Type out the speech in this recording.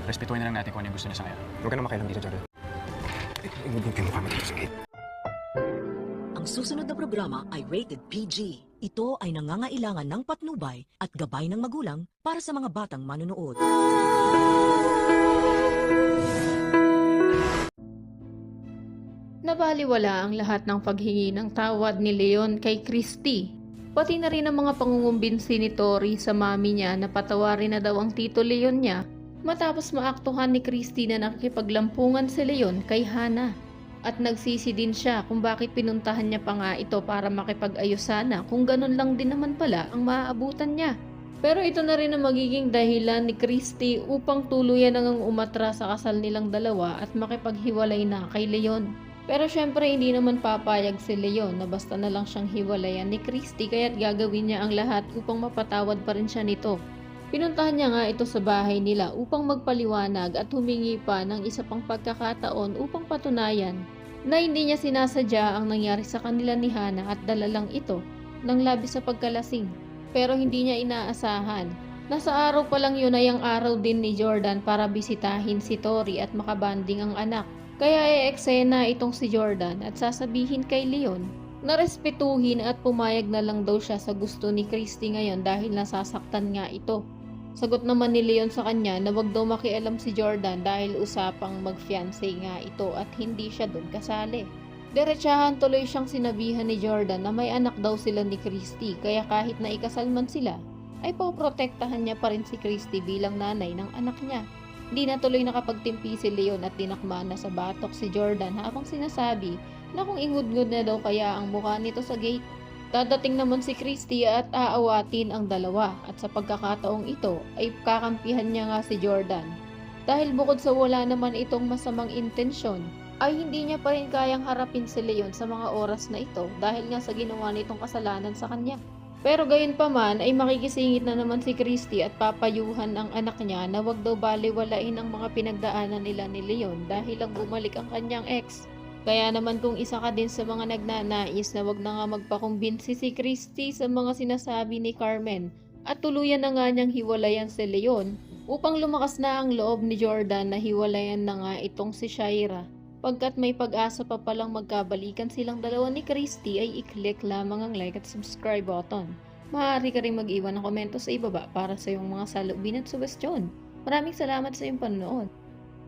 Respetuhin na lang natin kung ano yung gusto niya sa ngayon. Huwag ka na makialam dito, Jordan. Ibubukin mo kami dito sa gate. Ang susunod na programa ay rated PG. Ito ay nangangailangan ng patnubay at gabay ng magulang para sa mga batang manonood. Nabaliwala ang lahat ng paghingi ng tawad ni Leon kay Christy. Pati na rin ang mga pangungumbinsi ni Tori sa mami niya na patawarin na daw ang Tito Leon niya matapos maaktuhan ni Christy na nakikipaglampungan si Leon kay Hana. At nagsisi din siya kung bakit pinuntahan niya pa nga ito para makipag-ayos sana kung ganun lang din naman pala ang maaabutan niya. Pero ito na rin ang magiging dahilan ni Christy upang tuluyan nang umatra sa kasal nilang dalawa at makipaghiwalay na kay Leon. Pero syempre hindi naman papayag si Leon na basta na lang siyang hiwalayan ni Christy kaya't gagawin niya ang lahat upang mapatawad pa rin siya nito. Pinuntahan niya nga ito sa bahay nila upang magpaliwanag at humingi pa ng isa pang pagkakataon upang patunayan na hindi niya sinasadya ang nangyari sa kanila ni Hana at dala lang ito ng labis sa pagkalasing. Pero hindi niya inaasahan. Nasa araw pa lang yun ay ang araw din ni Jordan para bisitahin si Tori at makabanding ang anak. Kaya eksena itong si Jordan at sasabihin kay Leon na respetuhin at pumayag na lang daw siya sa gusto ni Christy ngayon dahil nasasaktan nga ito. Sagot naman ni Leon sa kanya na wag daw makialam si Jordan dahil usapang mag-fiancé nga ito at hindi siya doon kasali. Diretsahan tuloy siyang sinabihan ni Jordan na may anak daw sila ni Christy kaya kahit na ikasal man sila ay poprotektahan niya pa rin si Christy bilang nanay ng anak niya. Di na tuloy nakapagtimpi si Leon at tinakma na sa batok si Jordan habang sinasabi na kung ingud-ngud na daw kaya ang mukha nito sa gate. Dadating naman si Christy at aawatin ang dalawa at sa pagkakataong ito ay kakampihan niya nga si Jordan. Dahil bukod sa wala naman itong masamang intensyon, ay hindi niya pa rin kayang harapin si Leon sa mga oras na ito dahil nga sa ginawa nitong kasalanan sa kanya. Pero gayon pa man ay makikisingit na naman si Christy at papayuhan ang anak niya na wag daw baliwalain ang mga pinagdaanan nila ni Leon dahil lang bumalik ang kanyang ex. Kaya naman kung isa ka din sa mga nagnanais na wag na nga magpakumbinsi si Christy sa mga sinasabi ni Carmen at tuluyan na nga niyang hiwalayan si Leon upang lumakas na ang loob ni Jordan na hiwalayan na nga itong si Shaira. Pagkat may pag-asa pa palang magkabalikan silang dalawa ni Christy ay i-click lamang ang like at subscribe button. Maaari ka rin mag-iwan ng komento sa ibaba para sa iyong mga salubin at suwestyon. Maraming salamat sa iyong panonood.